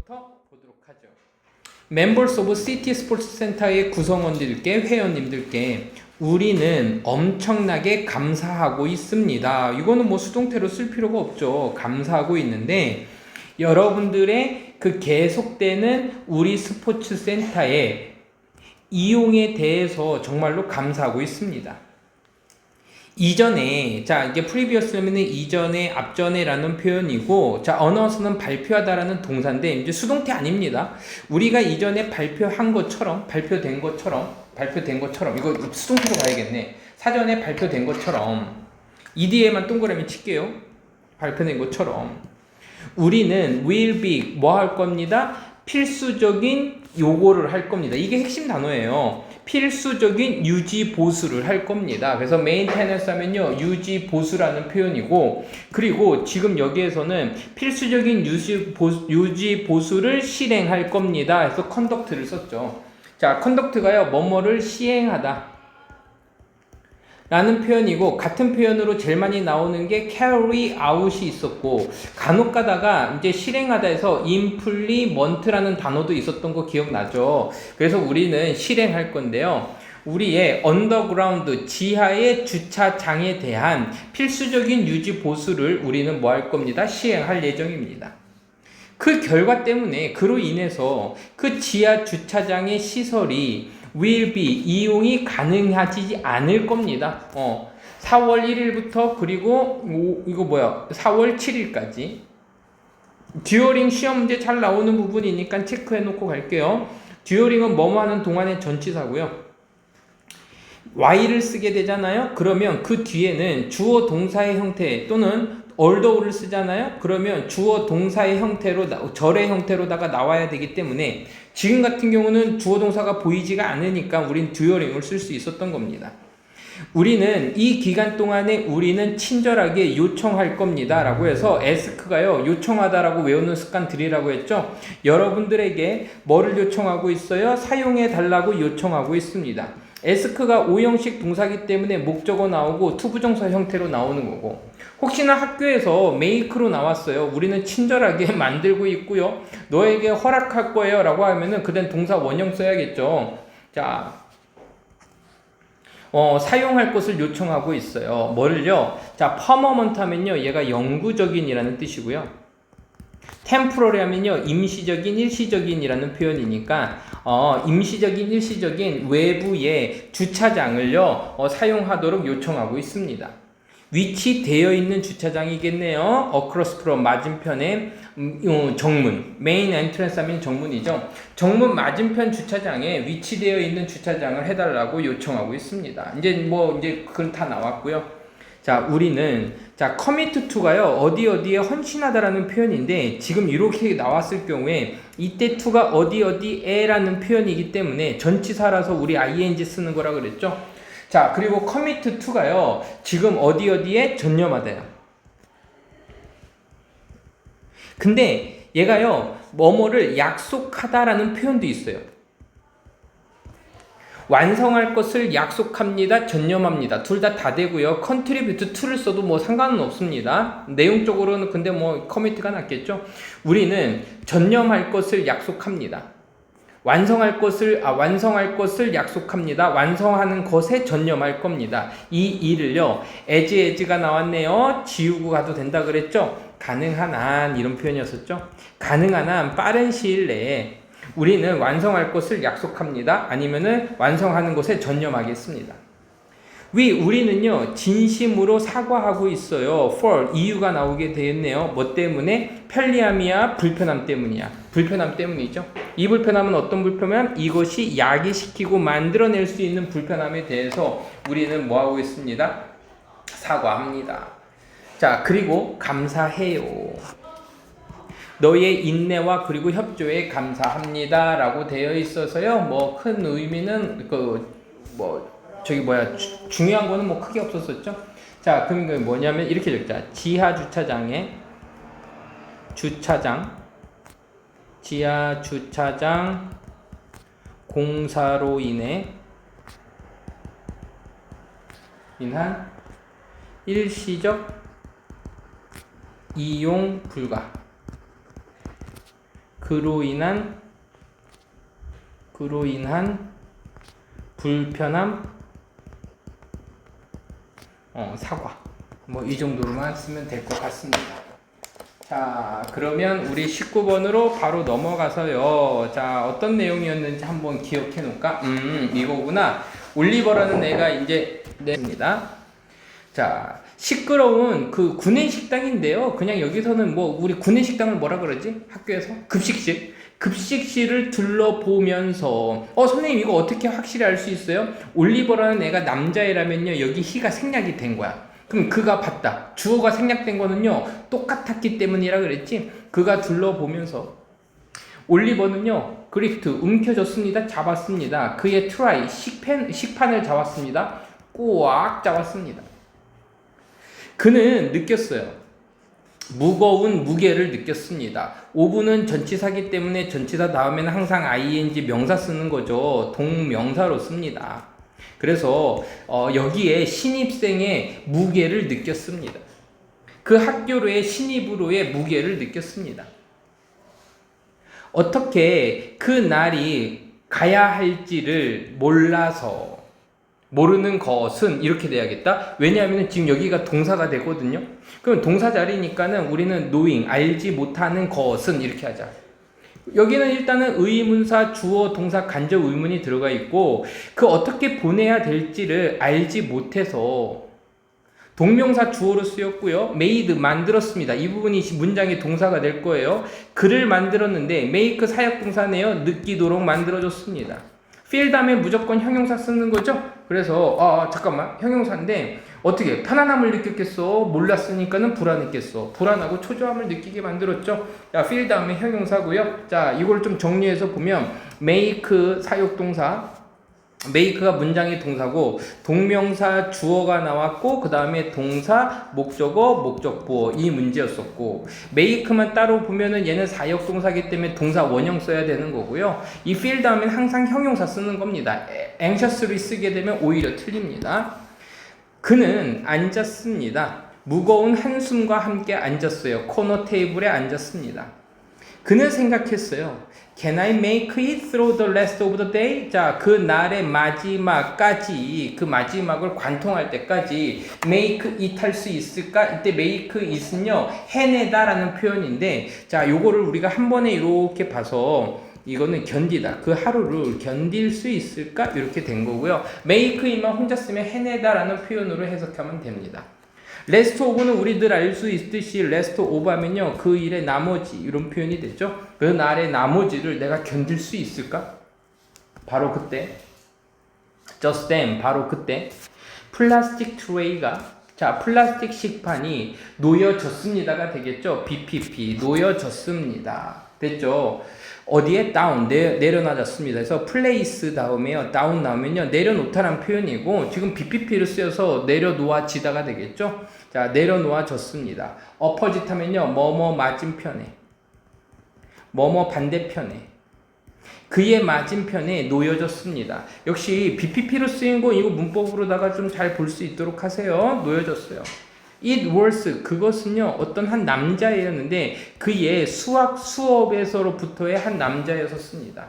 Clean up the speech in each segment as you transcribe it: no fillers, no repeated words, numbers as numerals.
부터 보도록 하죠. Members of City Sports Center의 구성원들께, 회원님들께 우리는 엄청나게 감사하고 있습니다. 이거는 뭐 수동태로 쓸 필요가 없죠. 감사하고 있는데 여러분들의 그 계속되는 우리 스포츠 센터의 이용에 대해서 정말로 감사하고 있습니다. 이전에, 자, 이게 previously는 이전에, 앞전에 라는 표현이고, 자, announce는 발표하다라는 동사인데, 이제 수동태 아닙니다. 우리가 이전에 발표된 것처럼, 이거 수동태로 가야겠네. 사전에 발표된 것처럼, ED에만 동그라미 칠게요. 발표된 것처럼. 우리는 will be, 뭐 할 겁니다? 필수적인 요거를 할 겁니다. 이게 핵심 단어예요. 필수적인 유지 보수를 할 겁니다. 그래서 maintenance 하면요, 유지 보수라는 표현이고, 그리고 지금 여기에서는 필수적인 유지 보수를 실행할 겁니다. 그래서 conduct를 썼죠. 자, conduct가요, 뭐뭐를 시행하다 라는 표현이고, 같은 표현으로 제일 많이 나오는 게 carry out이 있었고, 간혹 가다가 이제 실행하다 해서 implement라는 단어도 있었던 거 기억나죠? 그래서 우리는 실행할 건데요. 우리의 underground, 지하의 주차장에 대한 필수적인 유지 보수를 우리는 뭐 할 겁니다? 시행할 예정입니다. 그 결과 때문에, 그로 인해서 그 지하 주차장의 시설이 will be, 이용이 가능하지 않을 겁니다. 4월 1일부터 그리고 이거 4월 7일까지 듀어링 시험 문제 잘 나오는 부분이니까 체크해 놓고 갈게요. 듀어링은 뭐뭐 하는 동안의 전치사고요. while을 쓰게 되잖아요. 그러면 그 뒤에는 주어 동사의 형태 또는 although를 쓰잖아요. 그러면 주어 동사의 형태로, 절의 형태로다가 나와야 되기 때문에 지금 같은 경우는 주어 동사가 보이지가 않으니까 우린 듀어링을 쓸 수 있었던 겁니다. 우리는 이 기간 동안에 우리는 친절하게 요청할 겁니다 라고 해서 ask가요, 요청하다라고 외우는 습관 들이라고 했죠. 여러분들에게 뭐를 요청하고 있어요? 사용해 달라고 요청하고 있습니다. ask가 5형식 동사기 때문에 목적어 나오고 투부정사 형태로 나오는 거고, 혹시나 학교에서 make로 나왔어요. 우리는 친절하게 만들고 있고요. 너에게 허락할 거예요 라고 하면은 그땐 동사 원형 써야겠죠. 자, 사용할 것을 요청하고 있어요. 뭐를요? 자, permanent 하면요, 얘가 영구적인이라는 뜻이고요. temporary 하면요, 임시적인, 일시적인이라는 표현이니까 임시적인, 일시적인 외부의 주차장을요 사용하도록 요청하고 있습니다. 위치되어 있는 주차장이겠네요. across from, 맞은편에 정문, main entrance 하면 정문이죠. 정문 맞은편 주차장에 위치되어 있는 주차장을 해달라고 요청하고 있습니다. 이제 그건 다 나왔고요. 자, 우리는, 자, commit to가요, 어디에 헌신하다라는 표현인데, 지금 이렇게 나왔을 경우에, 이때 to가 어디에라는 표현이기 때문에, 전치사라서 우리 ing 쓰는 거라 그랬죠? 자, 그리고 commit to가요, 지금 어디에 전념하다요. 근데, 얘가요, 뭐뭐를 약속하다라는 표현도 있어요. 완성할 것을 약속합니다, 전념합니다. 둘 다 되고요. contribute to를 써도 뭐 상관은 없습니다. 내용적으로는 근데 뭐 commit가 낫겠죠. 우리는 전념할 것을 약속합니다. 완성할 것을 약속합니다. 완성하는 것에 전념할 겁니다. 이 일을요, as가 나왔네요. 지우고 가도 된다 그랬죠. 가능한 한, 이런 표현이었었죠. 가능한 한 빠른 시일 내에 우리는 완성할 것을 약속합니다. 아니면은 완성하는 것에 전념하겠습니다. 우리는요, 진심으로 사과하고 있어요. for, 이유가 나오게 되었네요. 뭐 때문에? 편리함이야, 불편함 때문이야. 불편함 때문이죠. 이 불편함은 어떤 불편함? 이것이 야기시키고 만들어낼 수 있는 불편함에 대해서 우리는 뭐 하고 있습니다? 사과합니다. 자, 그리고 감사해요. 너의 인내와 그리고 협조에 감사합니다 라고 되어 있어서요, 뭐 큰 의미는 중요한 거는 뭐 크게 없었었죠. 자, 그럼 그 뭐냐면 이렇게 적자. 지하 주차장 공사로 인한 일시적 이용 불가. 그로 인한 불편함, 사과. 뭐 이 정도로만 쓰면 될 것 같습니다. 자, 그러면 우리 19번으로 바로 넘어가서요. 자, 어떤 내용이었는지 한번 기억해 놓을까? 이거구나. 올리버라는 애가 이제 냅니다. 자, 시끄러운 그 구내식당인데요. 그냥 여기서는 뭐 우리 구내식당을 뭐라 그러지? 학교에서? 급식실을 둘러보면서 선생님 이거 어떻게 확실히 알 수 있어요? 올리버라는 애가 남자애라면요. 여기 he가 생략이 된 거야. 그럼 그가 봤다. 주어가 생략된 거는요. 똑같았기 때문이라 그랬지. 그가 둘러보면서 올리버는요. 그리프트 움켜졌습니다. 잡았습니다. 그의 트라이 식판을 잡았습니다. 꽉 잡았습니다. 그는 느꼈어요. 무거운 무게를 느꼈습니다. 오븐은 전치사기 때문에 전치사 다음에는 항상 ing 명사 쓰는 거죠. 동명사로 씁니다. 그래서 여기에 신입생의 무게를 느꼈습니다. 그 학교로의 신입으로의 무게를 느꼈습니다. 어떻게 그 날이 가야 할지를 몰라서 모르는 것은 이렇게 돼야겠다. 왜냐하면 지금 여기가 동사가 되거든요. 그럼 동사 자리니까는 우리는 knowing, 알지 못하는 것은 이렇게 하자. 여기는 일단은 의문사, 주어, 동사, 간접 의문이 들어가 있고 그 어떻게 보내야 될지를 알지 못해서 동명사 주어로 쓰였고요. made 만들었습니다. 이 부분이 문장의 동사가 될 거예요. 글을 만들었는데 make 사역동사네요. 느끼도록 만들어줬습니다. feel 다음에 무조건 형용사 쓰는 거죠. 그래서 잠깐만 형용사인데 어떻게 편안함을 느꼈겠어? 몰랐으니까는 불안했겠어. 불안하고 초조함을 느끼게 만들었죠. 자, feel 다음에 형용사고요. 자, 이걸 좀 정리해서 보면 make 사역동사, make가 문장의 동사고 동명사 주어가 나왔고 그 다음에 동사 목적어 목적보어 이 문제였었고 make만 따로 보면은 얘는 사역동사기 때문에 동사 원형 써야 되는 거고요. 이 feel 다음엔 항상 형용사 쓰는 겁니다. anxiously 쓰게 되면 오히려 틀립니다. 그는 앉았습니다. 무거운 한숨과 함께 앉았어요. 코너 테이블에 앉았습니다. 그는 생각했어요. Can I make it through the rest of the day? 자, 그 날의 마지막까지, 그 마지막을 관통할 때까지 make it 할 수 있을까? 이때 make it은요, 해내다라는 표현인데, 자, 요거를 우리가 한 번에 이렇게 봐서 이거는 견디다. 그 하루를 견딜 수 있을까? 이렇게 된 거고요. make it만 혼자 쓰면 해내다라는 표현으로 해석하면 됩니다. rest of는 우리들 알 수 있듯이 rest of 하면요 그 일의 나머지 이런 표현이 됐죠. 그 날의 나머지를 내가 견딜 수 있을까? 바로 그때 just then 바로 그때 플라스틱 트레이가 자 플라스틱 식판이 놓여졌습니다가 되겠죠. BPP 놓여졌습니다. 됐죠. 어디에? down 내려놔졌습니다. 그래서 place 다음에요 down 나오면요 내려놓다란 표현이고 지금 BPP를 쓰여서 내려놓아지다가 되겠죠. 자 내려놓아졌습니다. opposite 하면요 뭐뭐 맞은편에 뭐뭐 반대편에 그의 맞은편에 놓여졌습니다. 역시 BPP로 쓰인 거 이거 문법으로다가 좀 잘 볼 수 있도록 하세요. 놓여졌어요. It was 그것은요 어떤 한 남자애였는데 그의 수업에서로부터의 한 남자였었습니다.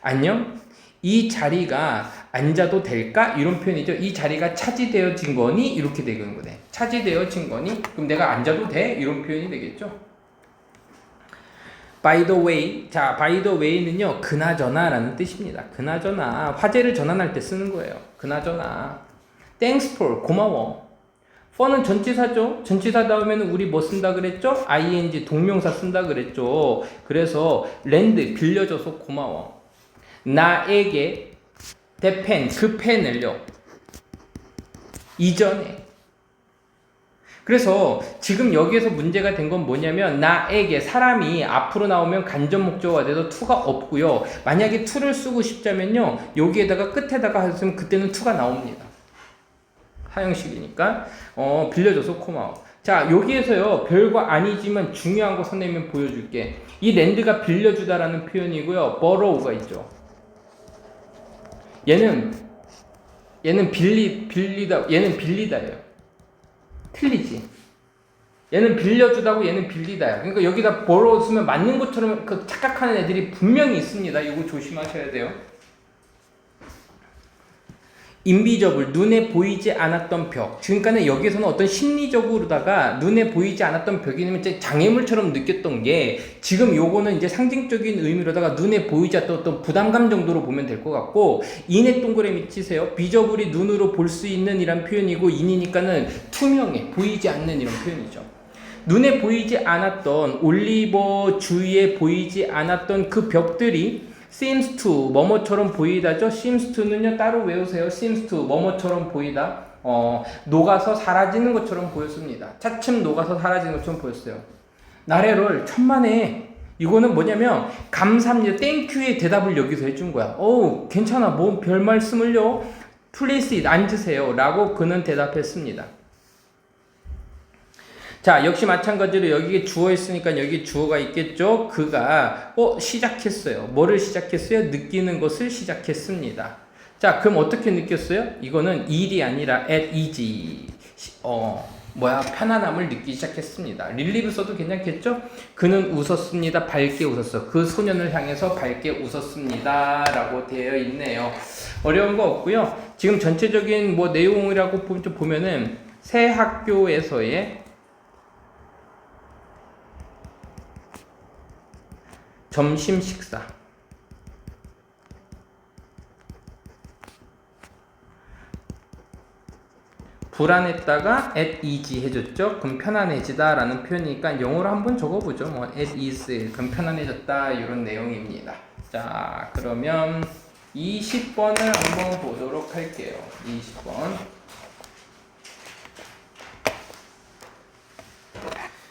안녕? 이 자리가 앉아도 될까? 이런 표현이죠. 이 자리가 차지되어진 거니? 이렇게 되는 거네. 차지되어진 거니? 그럼 내가 앉아도 돼? 이런 표현이 되겠죠. By the way, 자, by the way는요 그나저나 라는 뜻입니다. 그나저나 화제를 전환할 때 쓰는 거예요. 그나저나 Thanks for 고마워. for는 전치사죠. 전치사 다음에는 우리 뭐 쓴다 그랬죠? ing 동명사 쓴다 그랬죠. 그래서 lend 빌려줘서 고마워. 나에게 대 펜, 그 펜을요. 이전에. 그래서 지금 여기에서 문제가 된 건 뭐냐면 나에게 사람이 앞으로 나오면 간접 목적어가 돼서 to가 없고요. 만약에 to를 쓰고 싶자면요. 여기에다가 끝에다가 했으면 그때는 to가 나옵니다. 하형식이니까 빌려줘서 고마워. 자 여기에서요 별거 아니지만 중요한 거 선생님이 보여줄게. 이 랜드가 빌려주다라는 표현이고요. borrow가 있죠. 얘는 빌리다 얘는 빌리다예요. 틀리지. 얘는 빌려주다고 얘는 빌리다야. 그러니까 여기다 borrow 쓰면 맞는 것처럼 그 착각하는 애들이 분명히 있습니다. 이거 조심하셔야 돼요. 인비저블, 눈에 보이지 않았던 벽. 그러니까는 여기서는 어떤 심리적으로다가 눈에 보이지 않았던 벽이면 장애물처럼 느꼈던 게 지금 요거는 이제 상징적인 의미로다가 눈에 보이지 않았던 어떤 부담감 정도로 보면 될 것 같고, 인의 동그라미 치세요. 비저블이 눈으로 볼 수 있는 이란 표현이고, 인이니까는 투명해, 보이지 않는 이런 표현이죠. 눈에 보이지 않았던 올리버 주위에 보이지 않았던 그 벽들이 seems to 뭐뭐처럼 보이다죠. seems to는요 따로 외우세요. seems to 뭐뭐처럼 보이다. 녹아서 사라지는 것처럼 보였습니다. 차츰 녹아서 사라지는 것처럼 보였어요. 나래를 천만에 이거는 뭐냐면 감사합니다. 땡큐의 대답을 여기서 해준 거야. 괜찮아. 뭐 별 말씀을요. Please it, 앉으세요. 라고 그는 대답했습니다. 자, 역시 마찬가지로 여기에 주어 있으니까 여기 주어가 있겠죠. 그가 시작했어요. 뭐를 시작했어요? 느끼는 것을 시작했습니다. 자, 그럼 어떻게 느꼈어요? 이거는 일이 아니라 at easy. 편안함을 느끼기 시작했습니다. 릴리브 써도 괜찮겠죠? 그는 웃었습니다. 밝게 웃었어. 그 소년을 향해서 밝게 웃었습니다. 라고 되어 있네요. 어려운 거 없고요. 지금 전체적인 내용이라고 보면은 새 학교에서의 점심 식사. 불안했다가 at ease 해줬죠. 그럼 편안해지다 라는 표현이니까 영어로 한번 적어보죠. at ease. 그럼 편안해졌다. 이런 내용입니다. 자, 그러면 20번을 한번 보도록 할게요. 20번.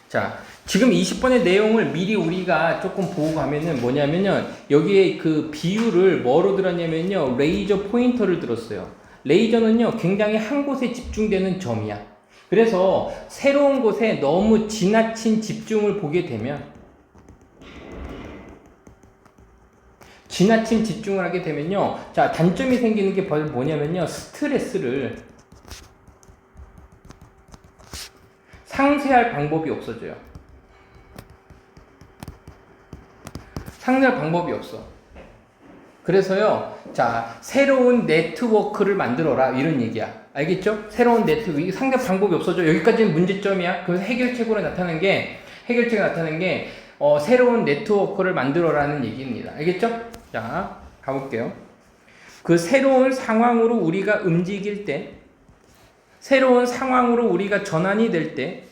자, 지금 20번의 내용을 미리 우리가 조금 보고 가면은 뭐냐면요. 여기에 그 비유를 뭐로 들었냐면요. 레이저 포인터를 들었어요. 레이저는요, 굉장히 한 곳에 집중되는 점이야. 그래서 새로운 곳에 너무 지나친 집중을 보게 되면, 지나친 집중을 하게 되면요. 자, 단점이 생기는 게 뭐냐면요. 스트레스를 상쇄할 방법이 없어져요. 상쇄할 방법이 없어. 그래서요, 자, 새로운 네트워크를 만들어라. 이런 얘기야. 알겠죠? 새로운 네트워크. 상대 방법이 없어져. 여기까지는 문제점이야. 그래서 해결책으로 나타나는 게, 새로운 네트워크를 만들어라는 얘기입니다. 알겠죠? 자, 가볼게요. 그 새로운 상황으로 우리가 움직일 때, 새로운 상황으로 우리가 전환이 될 때,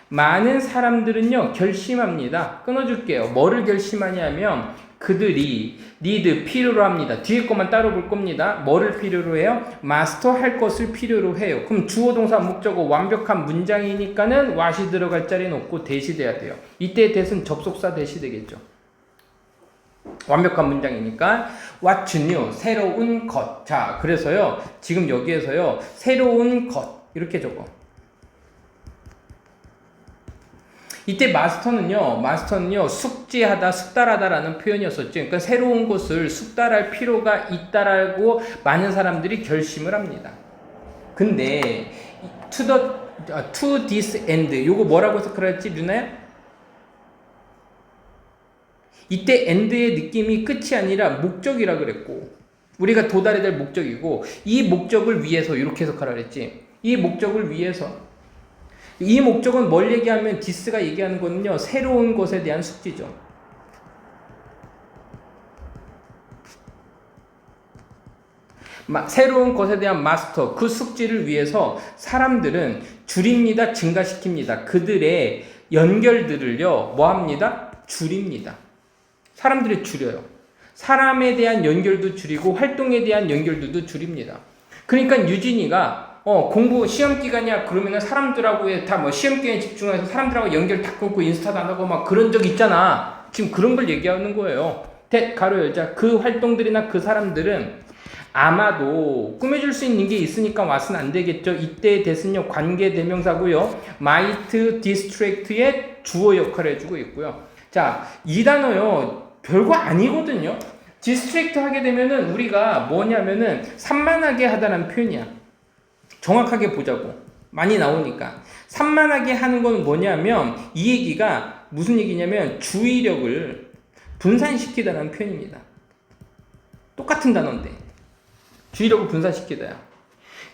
많은 사람들은요, 결심합니다. 끊어줄게요. 뭐를 결심하냐면, 그들이 need, 필요로 합니다. 뒤에 것만 따로 볼 겁니다. 뭐를 필요로 해요? 마스터 할 것을 필요로 해요. 그럼 주어, 동사, 목적어 완벽한 문장이니까는 what이 들어갈 자리는 없고 대시 돼야 돼요. 이때 대신 접속사 대시 되겠죠. 완벽한 문장이니까 what's new, 새로운 것. 자, 그래서요, 지금 여기에서요, 새로운 것 이렇게 적어. 이때 마스터는요, 숙지하다, 숙달하다라는 표현이었었죠. 그러니까 새로운 것을 숙달할 필요가 있다라고 많은 사람들이 결심을 합니다. 근데, to this end, 요거 뭐라고 해서 그랬지, 류나야? 이때 end의 느낌이 끝이 아니라 목적이라 그랬고, 우리가 도달해야 될 목적이고, 이 목적을 위해서, 이렇게 해석하라 그랬지. 이 목적을 위해서, 이 목적은 뭘 얘기하면 디스가 얘기하는 거는요, 새로운 것에 대한 숙지죠. 새로운 것에 대한 마스터, 그 숙지를 위해서 사람들은 줄입니다, 증가시킵니다. 그들의 연결들을요, 뭐 합니다? 줄입니다. 사람들이 줄여요. 사람에 대한 연결도 줄이고 활동에 대한 연결도 줄입니다. 그러니까 유진이가 공부 시험 기간이야 그러면은 사람들하고 다 시험 기간에 집중해서 사람들하고 연결 다 끊고 인스타도 안 하고 막 그런 적 있잖아. 지금 그런 걸 얘기하는 거예요. 가로 열자. 그 활동들이나 그 사람들은 아마도 꾸며줄 수 있는 게 있으니까 와서는 안 되겠죠. 이때의 대신요 관계 대명사고요. might distract의 주어 역할을 해주고 있고요. 자, 이 단어요 별거 아니거든요. distract 하게 되면은 우리가 뭐냐면은 산만하게 하다는 표현이야. 정확하게 보자고. 많이 나오니까. 산만하게 하는 건 뭐냐면 이 얘기가 무슨 얘기냐면 주의력을 분산시키다라는 표현입니다. 똑같은 단어인데 주의력을 분산시키다야.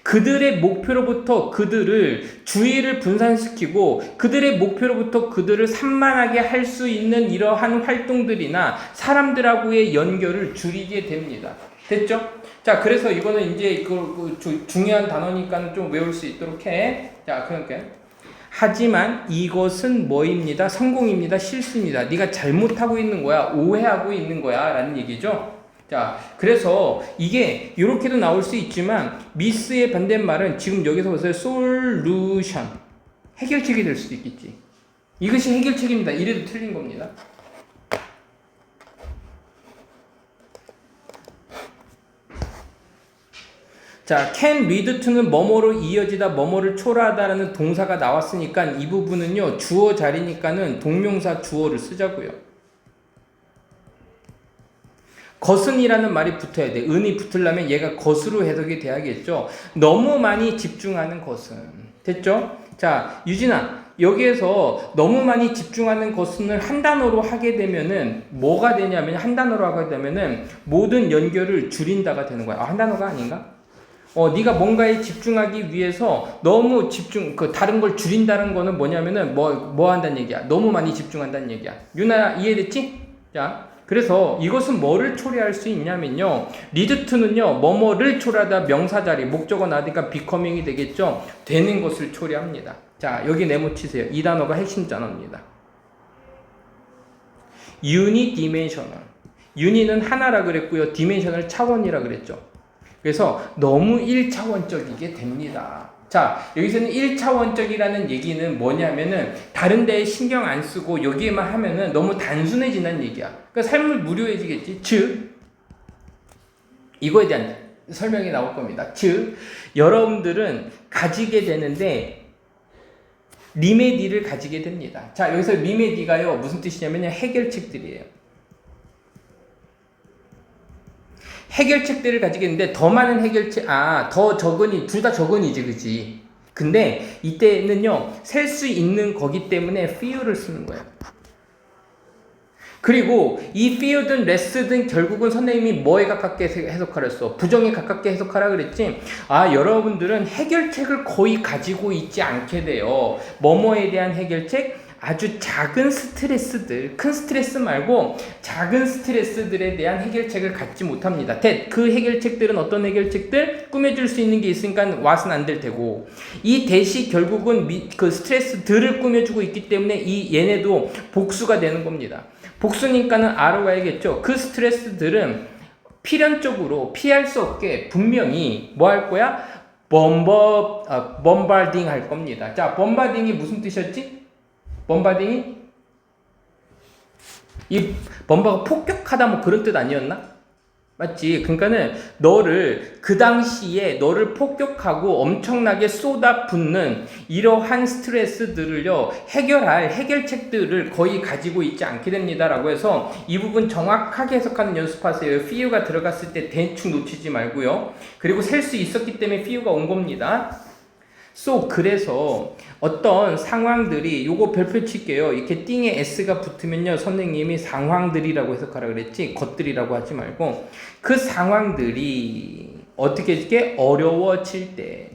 그들의 목표로부터 그들을 주의를 분산시키고 그들의 목표로부터 그들을 산만하게 할 수 있는 이러한 활동들이나 사람들하고의 연결을 줄이게 됩니다. 됐죠? 자, 그래서 이거는 이제 중요한 단어니까 좀 외울 수 있도록 해. 자, 그러니까 하지만 이것은 뭐입니다? 성공입니다. 실수입니다. 네가 잘못하고 있는 거야. 오해하고 있는 거야. 라는 얘기죠. 자, 그래서 이게 이렇게도 나올 수 있지만 미스의 반대말은 지금 여기서 보세요. 솔루션. 해결책이 될 수도 있겠지. 이것이 해결책입니다. 이래도 틀린 겁니다. 자, can lead to는 뭐뭐로 이어지다, 뭐뭐를 초래하다라는 동사가 나왔으니까 이 부분은요, 주어 자리니까는 동명사 주어를 쓰자고요. 것은이라는 말이 붙어야 돼. 은이 붙으려면 얘가 것으로 해석이 돼야겠죠. 너무 많이 집중하는 것은. 됐죠? 자, 유진아. 여기에서 너무 많이 집중하는 것을 한 단어로 하게 되면은 뭐가 되냐면 한 단어로 하게 되면은 모든 연결을 줄인다가 되는 거야. 한 단어가 아닌가? 네가 뭔가에 집중하기 위해서 너무 다른 걸 줄인다는 거는 뭐냐면은 뭐 한다는 얘기야. 너무 많이 집중한다는 얘기야. 유나야, 이해됐지? 자. 그래서 이것은 뭐를 초래할 수 있냐면요. lead to는요. 뭐뭐를 초래하다 명사자리 목적어 나니까 becoming이 되겠죠. 되는 것을 초래합니다. 자, 여기 네모 치세요. 이 단어가 핵심 단어입니다. unidimensional. uni는 하나라 그랬고요. dimensional 차원이라 그랬죠. 그래서 너무 1차원적이게 됩니다. 자, 여기서는 1차원적이라는 얘기는 뭐냐면은 다른 데에 신경 안 쓰고 여기에만 하면은 너무 단순해진다는 얘기야. 그러니까 삶을 무료해지겠지. 즉, 이거에 대한 설명이 나올 겁니다. 즉, 여러분들은 가지게 되는데 리메디를 가지게 됩니다. 자, 여기서 리메디가요, 무슨 뜻이냐면요, 해결책들이에요. 해결책들을 가지게 되는데 더 많은 해결책, 더 적은이, 둘 다 적은이지, 그치? 근데 이때는요, 셀 수 있는 거기 때문에 few를 쓰는 거예요. 그리고 이 few든 less든 결국은 선생님이 뭐에 가깝게 해석하라 했어? 부정에 가깝게 해석하라 그랬지? 여러분들은 해결책을 거의 가지고 있지 않게 돼요. 뭐뭐에 대한 해결책? 아주 작은 스트레스들, 큰 스트레스 말고 작은 스트레스들에 대한 해결책을 갖지 못합니다. 그 해결책들은 어떤 해결책들? 꾸며줄 수 있는 게 있으니까 와서는 안 될 테고, 이 대시 결국은 그 스트레스들을 꾸며주고 있기 때문에 얘네도 복수가 되는 겁니다. 복수니까는 알아와야겠죠. 그 스트레스들은 필연적으로 피할 수 없게 분명히 뭐 할 거야? 범바딩 할 겁니다. 자, 범바딩이 무슨 뜻이었지? 범바딩이? 이 범바가 폭격하다 뭐 그런 뜻 아니었나? 맞지? 그러니까는 너를 그 당시에 너를 폭격하고 엄청나게 쏟아붓는 이러한 스트레스들을요 해결할 해결책들을 거의 가지고 있지 않게 됩니다라고 해서 이 부분 정확하게 해석하는 연습하세요. few가 들어갔을 때 대충 놓치지 말고요. 그리고 셀 수 있었기 때문에 few가 온 겁니다. 그래서 어떤 상황들이 요거 별표 칠게요. 이렇게 띵에 s가 붙으면요 선생님이 상황들이라고 해석하라 그랬지 것들이라고 하지 말고 그 상황들이 어떻게 이렇게 어려워질 때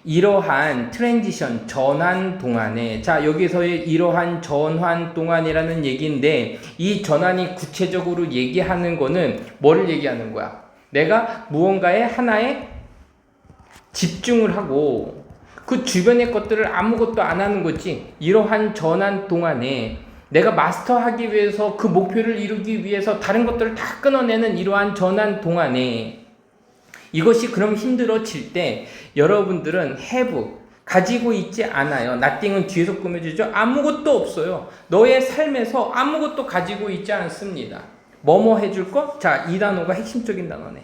이러한 트랜지션 전환 동안에 자 여기서의 이러한 전환 동안이라는 얘기인데 이 전환이 구체적으로 얘기하는 거는 뭐를 얘기하는 거야? 내가 무언가에 하나에 집중을 하고 그 주변의 것들을 아무것도 안 하는 거지. 이러한 전환 동안에 내가 마스터하기 위해서 그 목표를 이루기 위해서 다른 것들을 다 끊어내는 이러한 전환 동안에 이것이 그럼 힘들어질 때 여러분들은 have 가지고 있지 않아요. nothing은 뒤에서 꾸며주죠. 아무것도 없어요. 너의 삶에서 아무것도 가지고 있지 않습니다. 뭐뭐 해줄 거? 자, 이 단어가 핵심적인 단어네.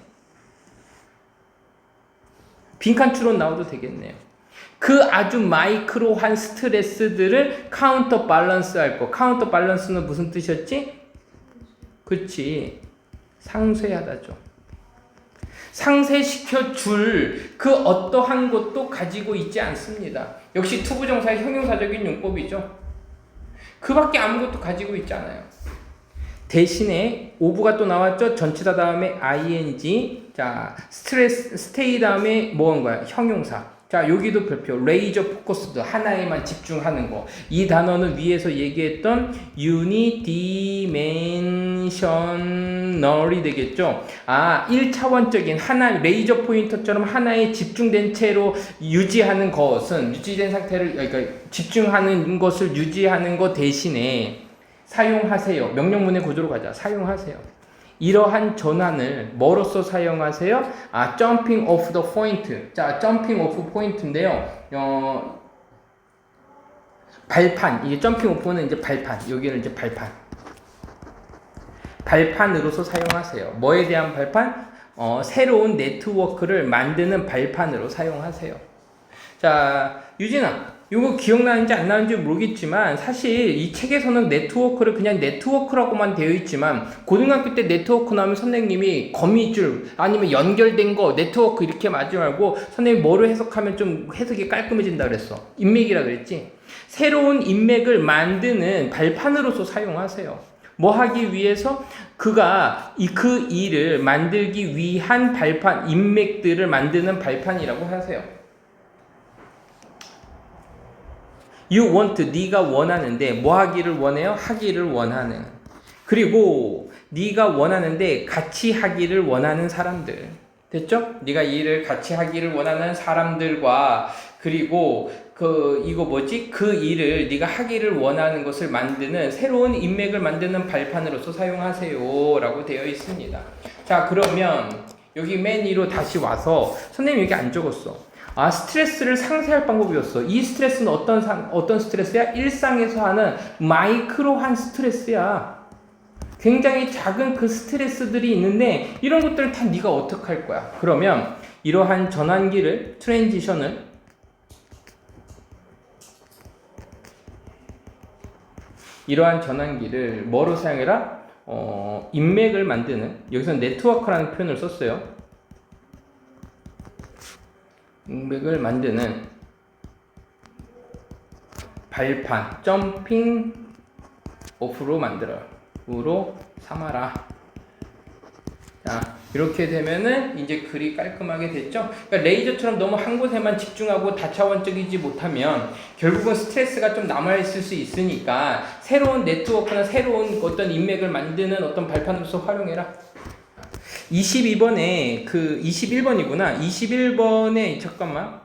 빈칸 추론 나와도 되겠네요. 그 아주 마이크로한 스트레스들을 카운터 밸런스 할 거. 카운터 밸런스는 무슨 뜻이었지? 그치. 상쇄하다죠. 상쇄시켜 줄 그 어떠한 것도 가지고 있지 않습니다. 역시 투부정사의 형용사적인 용법이죠. 그밖에 아무것도 가지고 있지 않아요. 대신에 오브가 또 나왔죠. 전치사 다음에 ing. 자, 스테이 다음에 뭐 한 거야? 형용사. 자, 여기도 별표. 레이저 포커스드. 하나에만 집중하는 거. 이 단어는 위에서 얘기했던 유니디멘셔널이 되겠죠. 1차원적인 하나, 레이저 포인터처럼 하나에 집중된 채로 유지하는 것은, 유지된 상태를, 그러니까 집중하는 것을 유지하는 것 대신에 사용하세요. 명령문의 구조로 가자. 사용하세요. 이러한 전환을 뭐로써 사용하세요? jumping off the point. 자, jumping off point인데요. 발판. 이게 jumping off는 이제 발판. 여기는 이제 발판. 발판으로서 사용하세요. 뭐에 대한 발판? 새로운 네트워크를 만드는 발판으로 사용하세요. 자, 유진아. 이거 기억나는지 안 나는지 모르겠지만 사실 이 책에서는 네트워크를 그냥 네트워크라고만 되어 있지만 고등학교 때 네트워크 나오면 선생님이 거미줄 아니면 연결된 거 네트워크 이렇게 하지 말고 선생님이 뭐로 해석하면 좀 해석이 깔끔해진다 그랬어. 인맥이라 그랬지. 새로운 인맥을 만드는 발판으로서 사용하세요. 뭐 하기 위해서? 그가 그 일을 만들기 위한 발판, 인맥들을 만드는 발판이라고 하세요. You want, 네가 원하는데 뭐 하기를 원해요? 하기를 원하는. 그리고 네가 원하는데 같이 하기를 원하는 사람들. 됐죠? 네가 이 일을 같이 하기를 원하는 사람들과 그리고 그 일을 네가 하기를 원하는 것을 만드는 새로운 인맥을 만드는 발판으로서 사용하세요 라고 되어 있습니다. 자, 그러면 여기 맨 위로 다시 와서 선생님 여기 안 적었어. 스트레스를 상쇄할 방법이었어. 이 스트레스는 어떤 스트레스야? 일상에서 하는 마이크로한 스트레스야. 굉장히 작은 그 스트레스들이 있는데 이런 것들은 다 네가 어떻게 할 거야? 그러면 이러한 전환기를 트랜지션을 뭐로 사용해라? 인맥을 만드는, 여기서는 네트워크라는 표현을 썼어요. 인맥을 만드는 발판, 점핑 오프로 만들어로 삼아라. 자, 이렇게 되면은 이제 글이 깔끔하게 됐죠. 그러니까 레이저처럼 너무 한 곳에만 집중하고 다차원적이지 못하면 결국은 스트레스가 좀 남아있을 수 있으니까 새로운 네트워크나 새로운 어떤 인맥을 만드는 어떤 발판으로서 활용해라. 22번에 21번이구나. 21번에 잠깐만.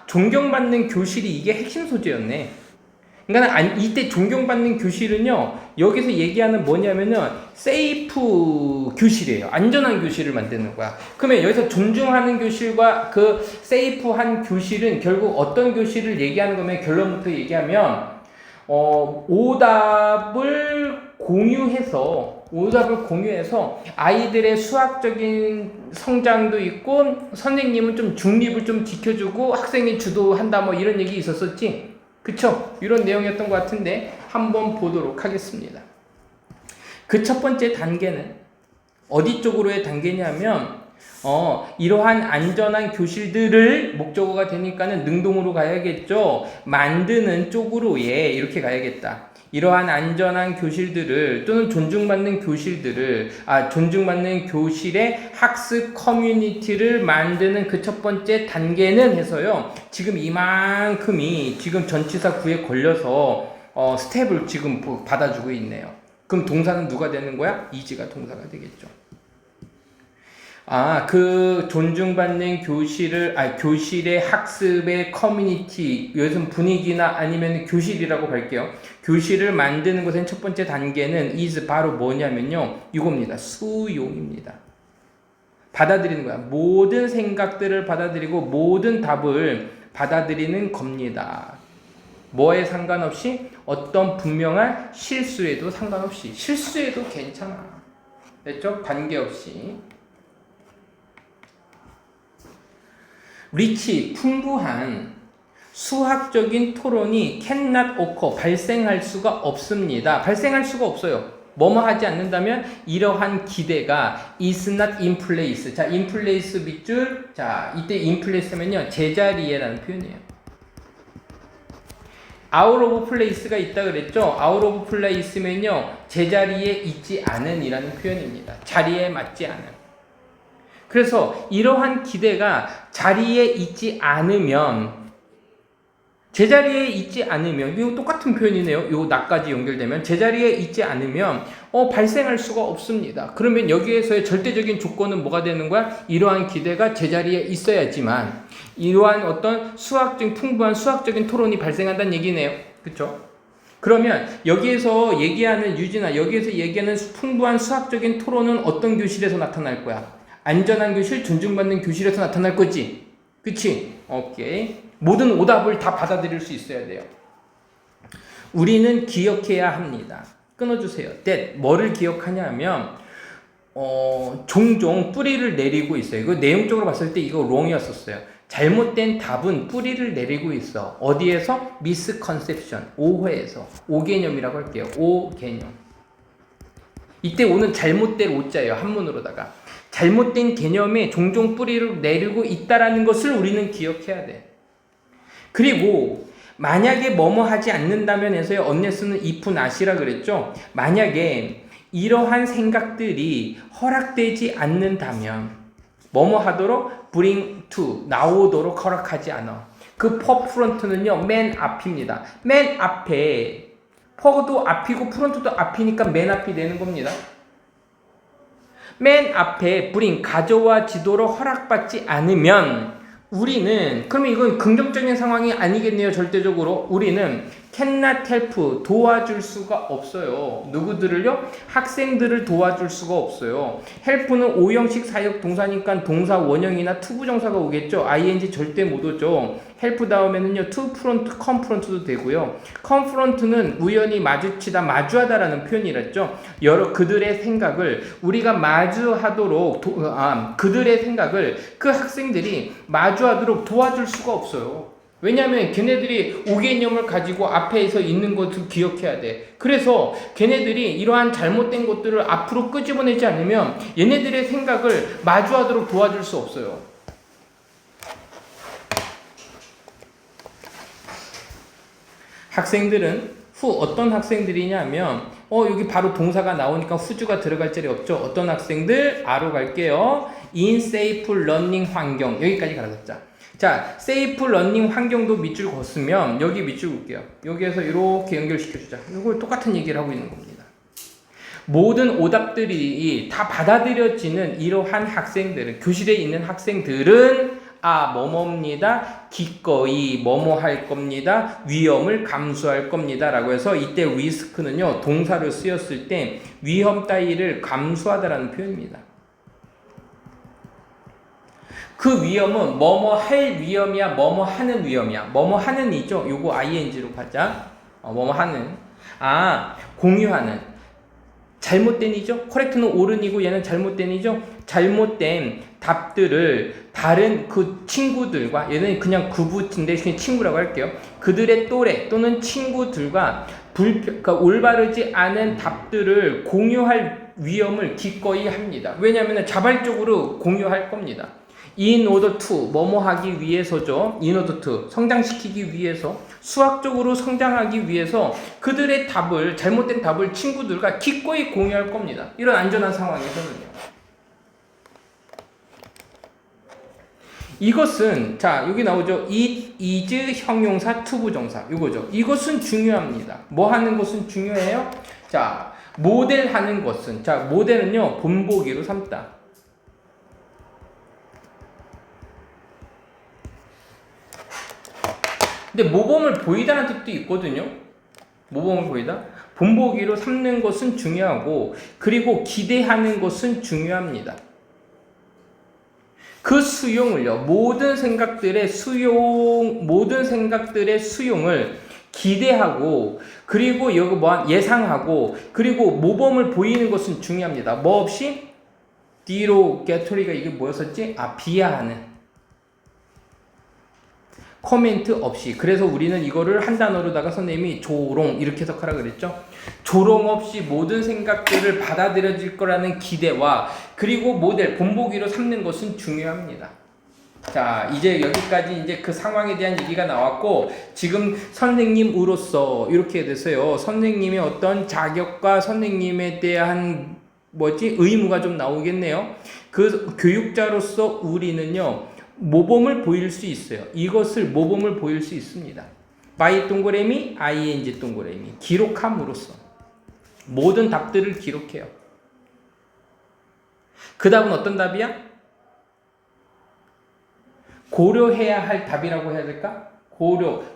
존경받는 교실이 이게 핵심 소재였네. 그러니까 이때 존경받는 교실은요. 여기서 얘기하는 뭐냐면은 세이프 교실이에요. 안전한 교실을 만드는 거야. 그러면 여기서 존중하는 교실과 그 세이프한 교실은 결국 어떤 교실을 얘기하는 거면 결론부터 얘기하면 오답을 공유해서 아이들의 수학적인 성장도 있고 선생님은 좀 중립을 좀 지켜주고 학생이 주도한다 뭐 이런 얘기 있었었지? 그쵸? 이런 내용이었던 것 같은데 한번 보도록 하겠습니다. 그 첫 번째 단계는 어디 쪽으로의 단계냐면 이러한 안전한 교실들을 목적어가 되니까는 능동으로 가야겠죠. 만드는 쪽으로의 이렇게 가야겠다. 이러한 안전한 교실들을 또는 존중받는 교실의 학습 커뮤니티를 만드는 그 첫 번째 단계는 해서요. 지금 이만큼이 지금 전치사 구에 걸려서 스텝을 지금 받아주고 있네요. 그럼 동사는 누가 되는 거야? is가 동사가 되겠죠. 그 존중받는 교실의 학습의 커뮤니티, 요즘 분위기나 아니면 교실이라고 할게요. 교실을 만드는 것의 첫 번째 단계는 is 바로 뭐냐면요. 이겁니다. 수용입니다. 받아들이는 거야. 모든 생각들을 받아들이고 모든 답을 받아들이는 겁니다. 뭐에 상관없이 어떤 분명한 실수에도 상관없이 실수에도 괜찮아. 됐죠? 관계없이. 리치, 풍부한 수학적인 토론이 cannot occur, 발생할 수가 없습니다. 발생할 수가 없어요. 뭐뭐 하지 않는다면 이러한 기대가 is not in place. 자, in place 밑줄. 자, 이때 in place면요. 제자리에라는 표현이에요. out of place가 있다 그랬죠? out of place면요. 제자리에 있지 않은 이라는 표현입니다. 자리에 맞지 않은. 그래서 이러한 기대가 자리에 있지 않으면 제자리에 있지 않으면 이거 똑같은 표현이네요. 요 나까지 연결되면 제자리에 있지 않으면 발생할 수가 없습니다. 그러면 여기에서의 절대적인 조건은 뭐가 되는 거야? 이러한 기대가 제자리에 있어야지만 이러한 어떤 풍부한 수학적인 토론이 발생한다는 얘기네요. 그렇죠? 그러면 여기에서 얘기하는 유진아, 여기에서 얘기하는 풍부한 수학적인 토론은 어떤 교실에서 나타날 거야? 안전한 교실, 존중받는 교실에서 나타날 거지. 그치? 오케이. 모든 오답을 다 받아들일 수 있어야 돼요. 우리는 기억해야 합니다. 끊어주세요. that 뭐를 기억하냐면 종종 뿌리를 내리고 있어요. 이거 내용적으로 봤을 때 이거 wrong이었었어요. 잘못된 답은 뿌리를 내리고 있어. 어디에서? misconception, 오해에서. 오개념이라고 할게요. 오개념. 이때 오는 잘못된 오자예요. 한문으로다가. 잘못된 개념에 종종 뿌리를 내리고 있다라는 것을 우리는 기억해야 돼. 그리고 만약에 뭐뭐 하지 않는다면 해서요. 언네스는 if not이라 그랬죠. 만약에 이러한 생각들이 허락되지 않는다면 뭐뭐 하도록 bring to 나오도록 허락하지 않아. 그 for front는요. 맨 앞입니다. 맨 앞에 for도 앞이고 front도 앞이니까 맨 앞이 되는 겁니다. 맨 앞에 bring 가져와 지도록 허락받지 않으면 우리는 그러면 이건 긍정적인 상황이 아니겠네요. 절대적으로 우리는 cannot help 도와줄 수가 없어요. 누구들을요? 학생들을 도와줄 수가 없어요. help는 5형식 사역 동사니까 동사 원형이나 투부정사가 오겠죠. ing 절대 못 오죠. help 다음에는요 to front, confront도 되고요. confront는 우연히 마주치다, 마주하다라는 표현이랬죠. 여러 그들의 생각을 우리가 마주하도록 그들의 생각을 그 학생들이 마주하도록 도와줄 수가 없어요. 왜냐하면 걔네들이 오개념을 가지고 앞에서 있는 것을 기억해야 돼. 그래서 걔네들이 이러한 잘못된 것들을 앞으로 끄집어내지 않으면 얘네들의 생각을 마주하도록 도와줄 수 없어요. 학생들은 어떤 학생들이냐면 여기 바로 동사가 나오니까 후주가 들어갈 자리 없죠. 어떤 학생들? 아로 갈게요. in safe learning 환경 여기까지 가르쳤자. 자, safe learning 환경도 밑줄 걷으면 여기 밑줄 긋게요. 여기에서 이렇게 연결시켜주자. 이걸 똑같은 얘기를 하고 있는 겁니다. 모든 오답들이 다 받아들여지는 이러한 학생들은 교실에 있는 학생들은 뭐뭐입니다. 기꺼이 뭐뭐 할 겁니다. 위험을 감수할 겁니다. 라고 해서 이때 리스크는요. 동사로 쓰였을 때 위험 따위를 감수하다라는 표현입니다. 그 위험은 뭐뭐 할 위험이야, 뭐뭐 하는 위험이야. 뭐뭐 하는 이죠. 요거 ing로 가자. 뭐뭐 하는. 공유하는. 잘못된 이죠. correct는 옳은이고 얘는 잘못된 이죠. 잘못된 답들을 다른 그 친구들과 얘는 그냥 그부인데 그냥 친구라고 할게요. 그들의 또래 또는 친구들과 그러니까 올바르지 않은 답들을 공유할 위험을 기꺼이 합니다. 왜냐하면 자발적으로 공유할 겁니다. in order to 뭐뭐 하기 위해서죠. in order to 성장시키기 위해서 수학적으로 성장하기 위해서 그들의 답을 잘못된 답을 친구들과 기꺼이 공유할 겁니다. 이런 안전한 상황에서는요. 이것은 자 여기 나오죠. it is 형용사 투부정사 이거죠. 이것은 중요합니다. 뭐 하는 것은 중요해요? 자 모델하는 것은 자 모델은요 본보기로 삼다. 근데 모범을 보이다는 뜻도 있거든요. 모범을 보이다. 본보기로 삼는 것은 중요하고 그리고 기대하는 것은 중요합니다. 그 수용을요. 모든 생각들의 수용을 기대하고 그리고 여기 예상하고 그리고 모범을 보이는 것은 중요합니다. 뭐 없이 뒤로 게토리가 이게 뭐였었지? 비하하는. 코멘트 없이. 그래서 우리는 이거를 한 단어로다가 선생님이 조롱 이렇게 해석하라 그랬죠. 조롱 없이 모든 생각들을 받아들여질 거라는 기대와 그리고 모델 본보기로 삼는 것은 중요합니다. 자, 이제 여기까지 이제 그 상황에 대한 얘기가 나왔고, 지금 선생님으로서 이렇게 됐어요. 선생님의 어떤 자격과 선생님에 대한 의무가 좀 나오겠네요. 그 교육자로서 우리는요, 모범을 보일 수 있어요. 이것을 모범을 보일 수 있습니다. by 동그라미, ing 동그라미. 기록함으로써. 모든 답들을 기록해요. 그 답은 어떤 답이야? 고려해야 할 답이라고 해야 될까?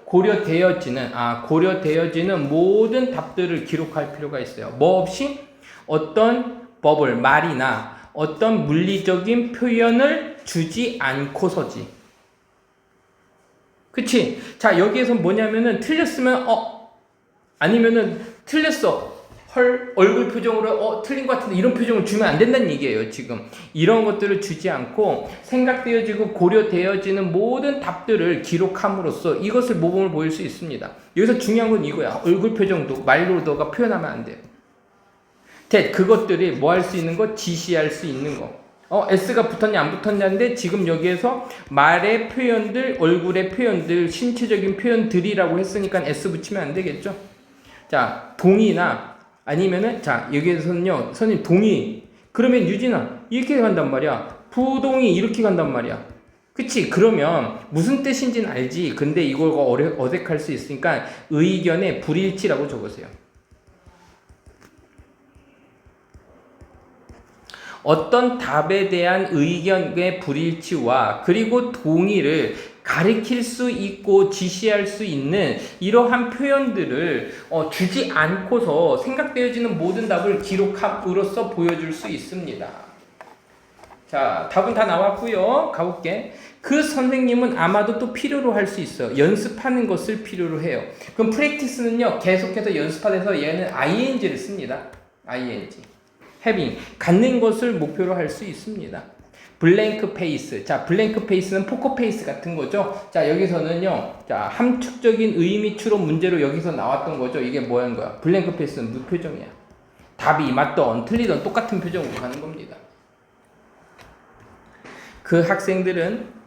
고려되어지는 모든 답들을 기록할 필요가 있어요. 뭐 없이? 어떤 버블, 말이나 어떤 물리적인 표현을 주지 않고서지. 그치? 자, 여기에서 뭐냐면은 틀렸으면, 아니면은 틀렸어. 헐, 얼굴 표정으로 틀린 것 같은데 이런 표정을 주면 안 된다는 얘기예요. 지금 이런 것들을 주지 않고 생각되어지고 고려되어지는 모든 답들을 기록함으로써 이것을 모범을 보일 수 있습니다. 여기서 중요한 건 이거야. 얼굴 표정도 말로 너가 표현하면 안 돼요. 그것들이 뭐 할 수 있는 거? 지시할 수 있는 거. S가 붙었냐 안 붙었냐인데 지금 여기에서 말의 표현들, 얼굴의 표현들, 신체적인 표현들이라고 했으니까 S 붙이면 안 되겠죠. 자, 동의나 아니면은, 자, 여기에서는요, 선생님, 동의. 그러면 유진아, 이렇게 간단 말이야. 부동의, 이렇게 간단 말이야. 그치? 그러면 무슨 뜻인지는 알지. 근데 이걸 어색할 수 있으니까 의견의 불일치라고 적으세요. 어떤 답에 대한 의견의 불일치와 그리고 동의를 가리킬 수 있고 지시할 수 있는 이러한 표현들을 주지 않고서 생각되어지는 모든 답을 기록함으로써 보여줄 수 있습니다. 자, 답은 다 나왔고요. 가볼게. 그 선생님은 아마도 또 필요로 할 수 있어요. 연습하는 것을 필요로 해요. 그럼 practice는요, 계속해서 연습하면서 얘는 ing를 씁니다. ing. having. 갖는 것을 목표로 할 수 있습니다. 블랭크 페이스. 자, 블랭크 페이스는 포커 페이스 같은 거죠. 자, 여기서는요, 자, 함축적인 의미 추론 문제로 여기서 나왔던 거죠. 이게 뭐한 거야? 블랭크 페이스는 무표정이야. 답이 맞던, 틀리던 똑같은 표정으로 가는 겁니다. 그 학생들은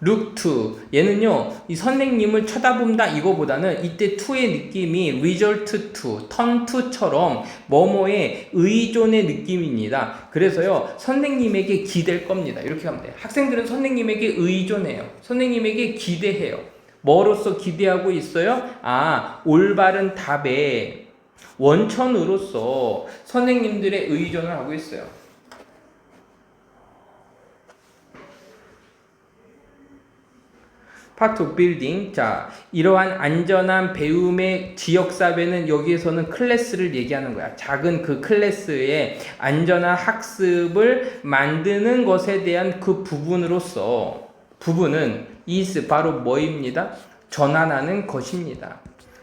look to. 얘는요, 이 선생님을 쳐다본다 이거보다는 이때 to의 느낌이 result to, turn to처럼 뭐뭐의 의존의 느낌입니다. 그래서요, 선생님에게 기댈 겁니다. 이렇게 하면 돼요. 학생들은 선생님에게 의존해요. 선생님에게 기대해요. 뭐로서 기대하고 있어요? 올바른 답의 원천으로서 선생님들의 의존을 하고 있어요. Part of building. 자, 이러한 안전한 배움의 지역사회는 여기에서는 클래스를 얘기하는 거야. 작은 그 클래스의 안전한 학습을 만드는 것에 대한 그 부분으로서 부분은 is 바로 뭐입니다? 전환하는 것입니다.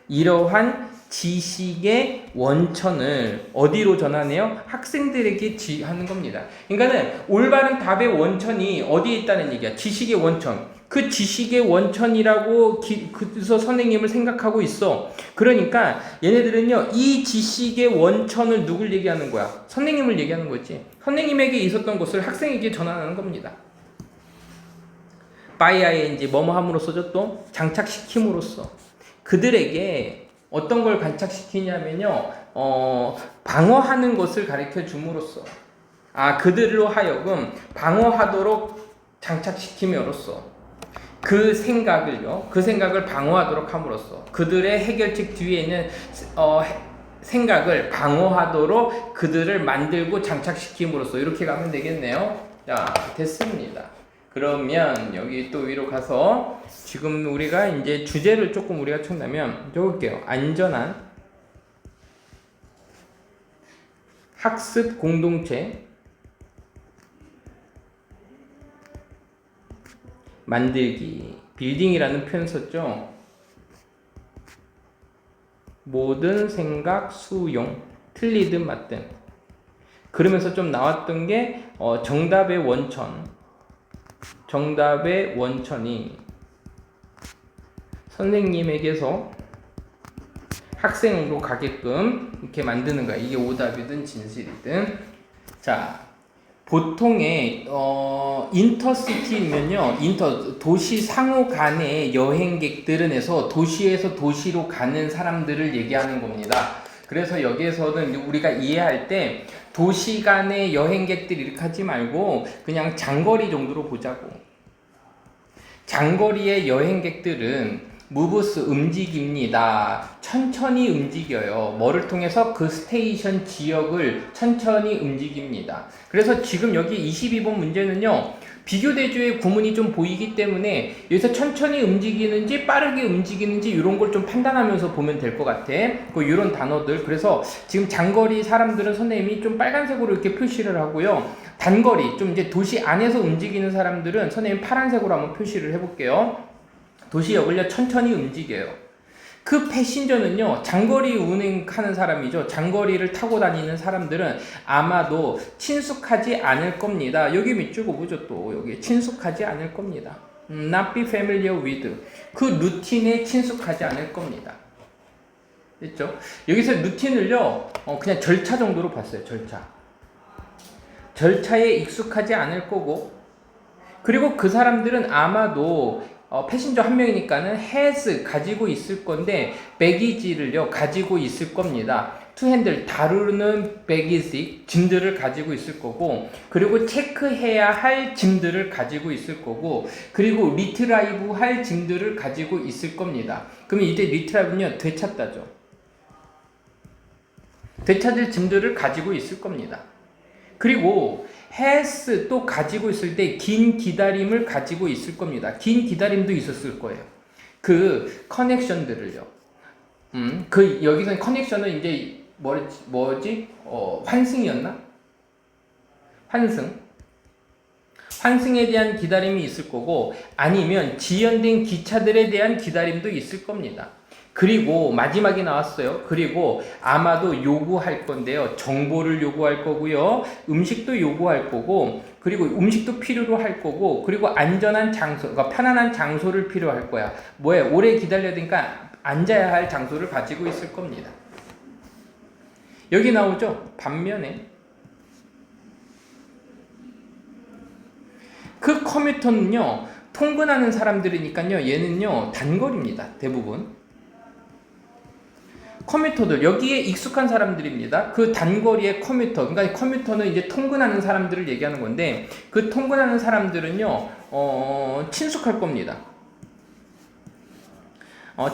이러한 지식의 원천을 어디로 전환해요? 학생들에게 하는 겁니다. 그러니까는 올바른 답의 원천이 어디에 있다는 얘기야? 지식의 원천. 그 지식의 원천이라고 그래서 선생님을 생각하고 있어. 그러니까 얘네들은요, 이 지식의 원천을 누굴 얘기하는 거야? 선생님을 얘기하는 거지. 선생님에게 있었던 것을 학생에게 전환하는 겁니다. by ing 뭐뭐 함으로써죠. 또 장착시킴으로써 그들에게 어떤 걸 장착시키냐면요, 방어하는 것을 가르쳐 줌으로써, 그들로 하여금 방어하도록 장착시킴으로써 그 생각을 방어하도록 함으로써 그들의 해결책 뒤에 있는 생각을 방어하도록 그들을 만들고 장착시킴으로써 이렇게 가면 되겠네요. 자, 됐습니다. 그러면 여기 또 위로 가서 지금 우리가 이제 주제를 조금 우리가 찾나면 적을게요. 안전한 학습 공동체 만들기. 빌딩이라는 표현 썼죠. 모든 생각 수용, 틀리든 맞든. 그러면서 좀 나왔던 게 정답의 원천, 정답의 원천이 선생님에게서 학생으로 가게끔 이렇게 만드는 거야. 이게 오답이든 진실이든. 자, 보통의 인터시티면요, 도시 상호 간의 여행객들은 해서 도시에서 도시로 가는 사람들을 얘기하는 겁니다. 그래서 여기에서는 우리가 이해할 때 도시 간의 여행객들 이렇게 하지 말고 그냥 장거리 정도로 보자고. 장거리의 여행객들은 무브스 움직입니다. 천천히 움직여요. 뭐를 통해서 그 스테이션 지역을 천천히 움직입니다. 그래서 지금 여기 22번 문제는요, 비교 대조의 구문이 좀 보이기 때문에 여기서 천천히 움직이는지 빠르게 움직이는지 이런 걸 좀 판단하면서 보면 될 것 같아. 이런 단어들. 그래서 지금 장거리 사람들은 선생님이 좀 빨간색으로 이렇게 표시를 하고요. 단거리, 좀 이제 도시 안에서 움직이는 사람들은 선생님 파란색으로 한번 표시를 해볼게요. 도시역을요, 천천히 움직여요. 그 패신저는요, 장거리 운행하는 사람이죠. 장거리를 타고 다니는 사람들은 아마도 친숙하지 않을 겁니다. 여기 밑줄고 보죠, 또. 여기 친숙하지 않을 겁니다. Not be familiar with. 그 루틴에 친숙하지 않을 겁니다. 됐죠? 여기서 루틴을요, 그냥 절차 정도로 봤어요, 절차. 절차에 익숙하지 않을 거고, 그리고 그 사람들은 아마도 패신저 한 명이니까는 has 가지고 있을 건데 baggage를요 가지고 있을 겁니다. to handle 다루는 baggage 짐들을 가지고 있을 거고, 그리고 체크해야 할 짐들을 가지고 있을 거고, 그리고 리트라이브 할 짐들을 가지고 있을 겁니다. 그러면 이때 리트라이브는요 되찾다죠. 되찾을 짐들을 가지고 있을 겁니다. 그리고 has 또 가지고 있을 때 긴 기다림을 가지고 있을 겁니다. 긴 기다림도 있었을 거예요. 그 커넥션들을요. 여기서 커넥션은 이제 뭐지? 환승이었나? 환승에 대한 기다림이 있을 거고, 아니면 지연된 기차들에 대한 기다림도 있을 겁니다. 그리고 마지막에 나왔어요. 그리고 아마도 요구할 건데요. 정보를 요구할 거고요. 음식도 요구할 거고, 그리고 음식도 필요로 할 거고, 그리고 안전한 장소, 그러니까 편안한 장소를 필요할 거야. 오래 기다려야 되니까 앉아야 할 장소를 가지고 있을 겁니다. 여기 나오죠? 반면에 그 커뮤터는요, 통근하는 사람들이니까요, 얘는요, 단거리입니다. 대부분. 커뮤터들, 여기에 익숙한 사람들입니다. 그 단거리의 커뮤터, 그러니까 커뮤터는 이제 통근하는 사람들을 얘기하는 건데, 그 통근하는 사람들은요, 친숙할 겁니다.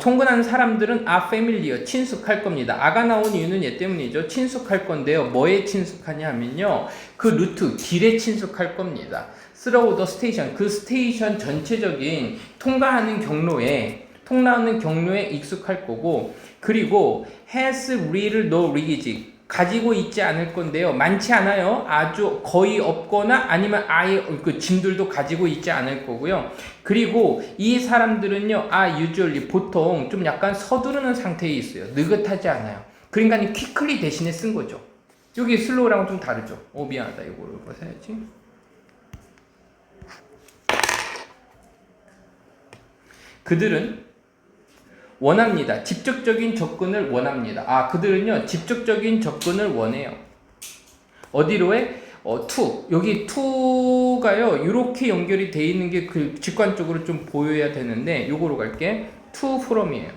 통근하는 사람들은 are familiar, 친숙할 겁니다. 아가 나온 이유는 얘 때문이죠. 친숙할 건데요. 뭐에 친숙하냐 하면요, 그 루트, 길에 친숙할 겁니다. through the station, 그 스테이션 전체적인 통과하는 경로에 익숙할 거고, 그리고 has little no luggage, 가지고 있지 않을 건데요. 많지 않아요. 아주 거의 없거나 아니면 아예 그 짐들도 가지고 있지 않을 거고요. 그리고 이 사람들은요, usually 보통 좀 약간 서두르는 상태에 있어요. 느긋하지 않아요. 그러니까 quickly 대신에 쓴 거죠. 여기 slow랑은 좀 다르죠. 미안하다. 이거 써야지. 그들은 원합니다. 직접적인 접근을 원합니다. 그들은요, 직접적인 접근을 원해요. 어디로 해? to. 여기 to가요, 이렇게 연결이 돼 있는 게 그 직관적으로 좀 보여야 되는데, 요거로 갈게. to from이에요.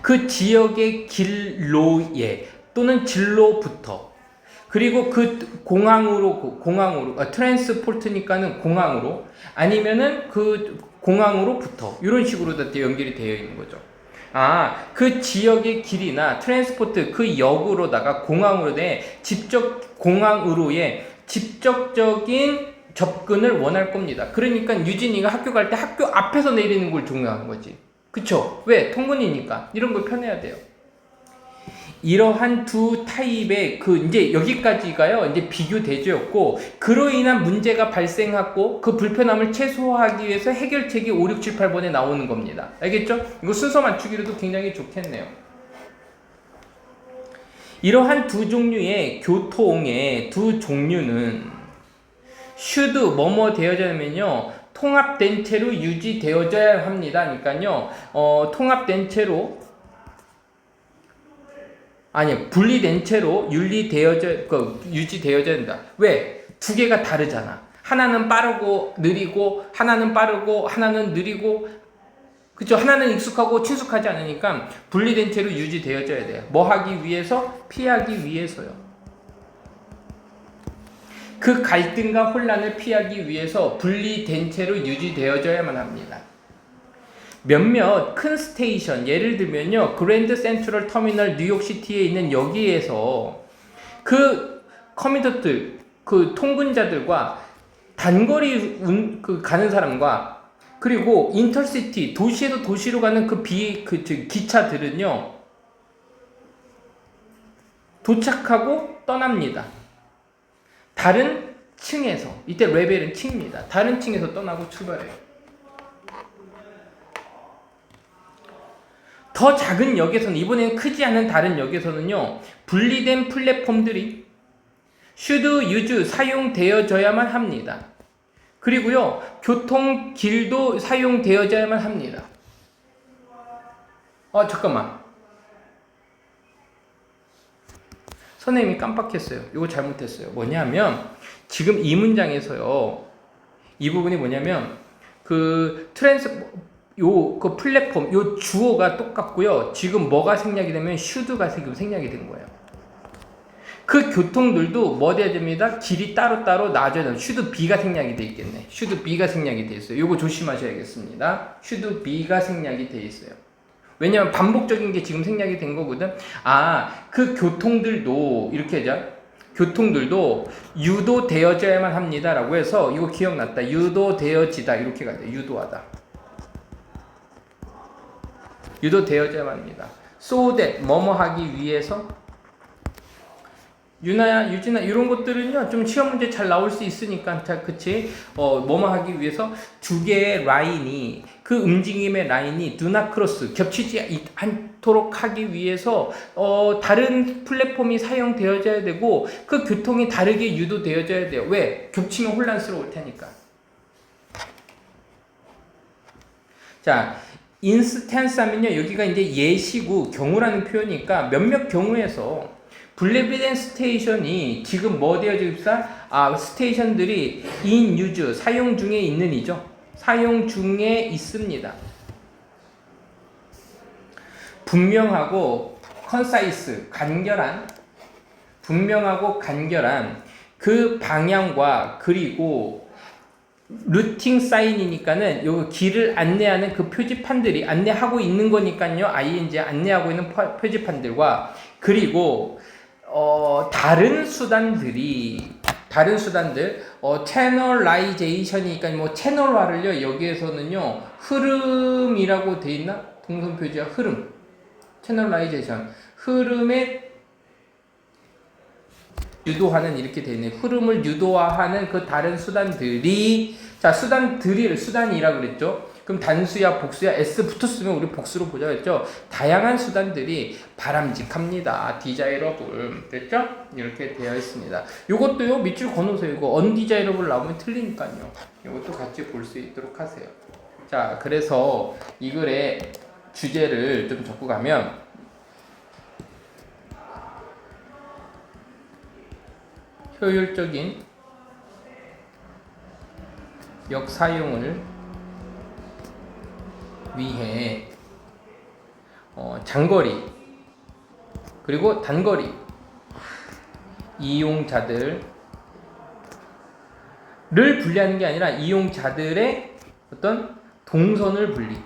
그 지역의 길로에, 또는 진로부터. 그리고 그 공항으로, 트랜스포트니까는 공항으로, 아니면은 그 공항으로부터, 이런 식으로 다 연결이 되어 있는 거죠. 그 지역의 길이나 트랜스포트, 그 역으로다가 공항으로의 직접적인 접근을 원할 겁니다. 그러니까 유진이가 학교 갈 때 학교 앞에서 내리는 걸 중요한 거지. 그쵸? 왜? 통근이니까. 이런 걸 편해야 돼요. 이러한 두 타입의 이제 여기까지가요, 이제 비교 대조였고, 그로 인한 문제가 발생하고 그 불편함을 최소화하기 위해서 해결책이 5, 6, 7, 8번에 나오는 겁니다. 알겠죠? 이거 순서 맞추기로도 굉장히 좋겠네요. 이러한 두 종류의 교통의 두 종류는 should 뭐뭐 되어져야면요 통합된 채로 유지되어져야 합니다. 그러니까요 통합된 채로 아니 분리된 채로 유지되어져야 된다. 왜? 두 개가 다르잖아. 하나는 빠르고 느리고 하나는 빠르고 하나는 느리고 그쵸? 하나는 익숙하고 친숙하지 않으니까 분리된 채로 유지되어져야 돼요. 뭐 하기 위해서? 피하기 위해서요. 그 갈등과 혼란을 피하기 위해서 분리된 채로 유지되어져야만 합니다. 몇몇 큰 스테이션, 예를 들면요, 그랜드 센트럴 터미널 뉴욕시티에 있는 여기에서 그 커뮤터들, 그 통근자들과 단거리 가는 사람과 그리고 인터시티, 도시에서 도시로 가는 기차들은요, 도착하고 떠납니다. 다른 층에서, 이때 레벨은 층입니다. 다른 층에서 떠나고 출발해요. 더 작은 역에서는, 이번에는 크지 않은 다른 역에서는요, 분리된 플랫폼들이 should use 사용되어져야만 합니다. 그리고요, 교통길도 사용되어져야만 합니다. 잠깐만. 선생님이 깜빡했어요. 이거 잘못했어요. 뭐냐면, 지금 이 문장에서요, 이 부분이 뭐냐면, 그 플랫폼, 요 주어가 똑같고요. 지금 뭐가 생략이 되면 should가 지금 생략이 된 거예요. 그 교통들도 뭐 돼야 됩니다? 길이 따로따로 놔줘야 돼요. should be가 생략이 돼 있겠네. should be가 생략이 돼 있어요. 요거 조심하셔야겠습니다. should be가 생략이 돼 있어요. 왜냐면 반복적인 게 지금 생략이 된 거거든. 그 교통들도 이렇게 하자. 교통들도 유도되어져야만 합니다라고 해서 이거 기억났다. 유도되어지다 이렇게 가야 돼. 유도하다. 유도되어져야만 합니다. So that 뭐뭐 하기 위해서. 유나야, 유진아, 이런 것들은요, 좀 시험 문제 잘 나올 수 있으니까, 그치? 뭐뭐 하기 위해서 두 개의 라인이, 그 움직임의 라인이 do not cross, 겹치지 않도록 하기 위해서, 다른 플랫폼이 사용되어져야 되고, 그 교통이 다르게 유도되어져야 돼요. 왜? 겹치면 혼란스러울 테니까. 자, 인스탠스 하면요, 여기가 이제 예시고, 경우라는 표현이니까, 몇몇 경우에서, 블레비덴 스테이션이 지금 뭐 되어지고 있어? 스테이션들이 in use, 사용 중에 있는 이죠. 사용 중에 있습니다. 분명하고 concise, 분명하고 간결한 그 방향과 그리고 루팅 사인이니까는 요 길을 안내하는 그 표지판들이 안내하고 있는 거니까요. ING 안내하고 있는 표지판들과 그리고 다른 수단들, 채널라이제이션이니까 뭐 채널화를요, 여기에서는요, 흐름이라고 돼 있나? 동선 표지와 흐름. 채널라이제이션. 흐름에 유도하는 이렇게 돼 있네. 흐름을 유도화하는 그 다른 수단들이, 자, 수단이라 그랬죠? 그럼 단수야, 복수야, S 붙었으면 우리 복수로 보자 했죠? 다양한 수단들이 바람직합니다. 디자이러블. 됐죠? 이렇게 되어 있습니다. 요것도요, 밑줄 건너서 이거 언디자이러블 나오면 틀리니까요. 요것도 같이 볼 수 있도록 하세요. 자, 그래서 이 글의 주제를 좀 적고 가면, 효율적인 역사용을 위해 장거리 그리고 단거리 이용자들을 분리하는 게 아니라 이용자들의 어떤 동선을 분리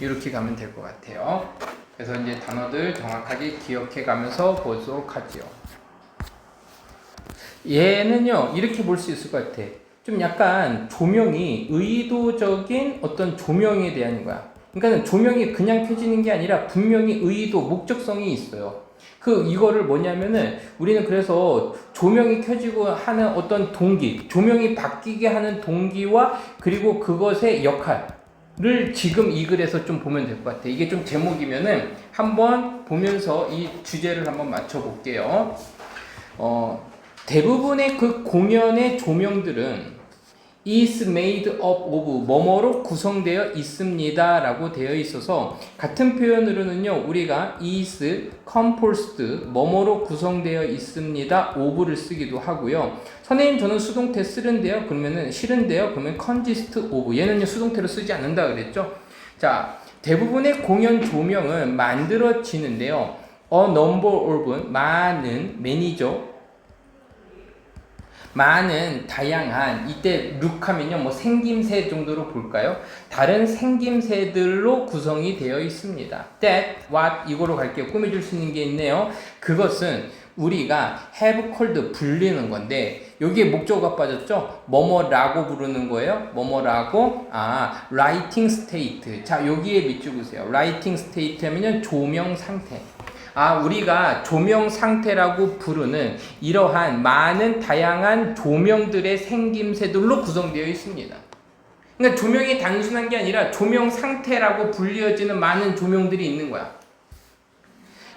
이렇게 가면 될 것 같아요. 그래서 이제 단어들 정확하게 기억해 가면서 보도록 하죠. 얘는요 이렇게 볼 수 있을 것 같아. 좀 약간 조명이 의도적인 어떤 조명에 대한 거야. 그러니까 조명이 그냥 켜지는 게 아니라 분명히 의도, 목적성이 있어요. 이거를 뭐냐면은 우리는 그래서 조명이 켜지고 하는 어떤 동기, 조명이 바뀌게 하는 동기와 그리고 그것의 역할을 지금 이 글에서 좀 보면 될 것 같아. 이게 좀 제목이면은 한번 보면서 이 주제를 한번 맞춰 볼게요. 대부분의 그 공연의 조명들은 is made up of 뭐뭐로 구성되어 있습니다 라고 되어 있어서 같은 표현으로는요 우리가 is composed 뭐뭐로 구성되어 있습니다 of를 쓰기도 하고요. 선생님 저는 수동태 쓰는데요 그러면은 싫은데요 그러면 consist of 얘는요 수동태로 쓰지 않는다 그랬죠. 자, 대부분의 공연 조명은 만들어지는데요 a number of 많은 매니저 많은 다양한 이때 룩하면요 뭐 생김새 정도로 볼까요? 다른 생김새들로 구성이 되어 있습니다. That, what 이거로 갈게요. 꾸며줄 수 있는 게 있네요. 그것은 우리가 have called 불리는 건데 여기에 목적어가 빠졌죠? 뭐뭐라고 부르는 거예요. 뭐뭐라고 writing state. 자 여기에 밑줄 그으세요. writing state 하면요 조명 상태. 우리가 조명 상태라고 부르는 이러한 많은 다양한 조명들의 생김새들로 구성되어 있습니다. 그러니까 조명이 단순한 게 아니라 조명 상태라고 불리어지는 많은 조명들이 있는 거야.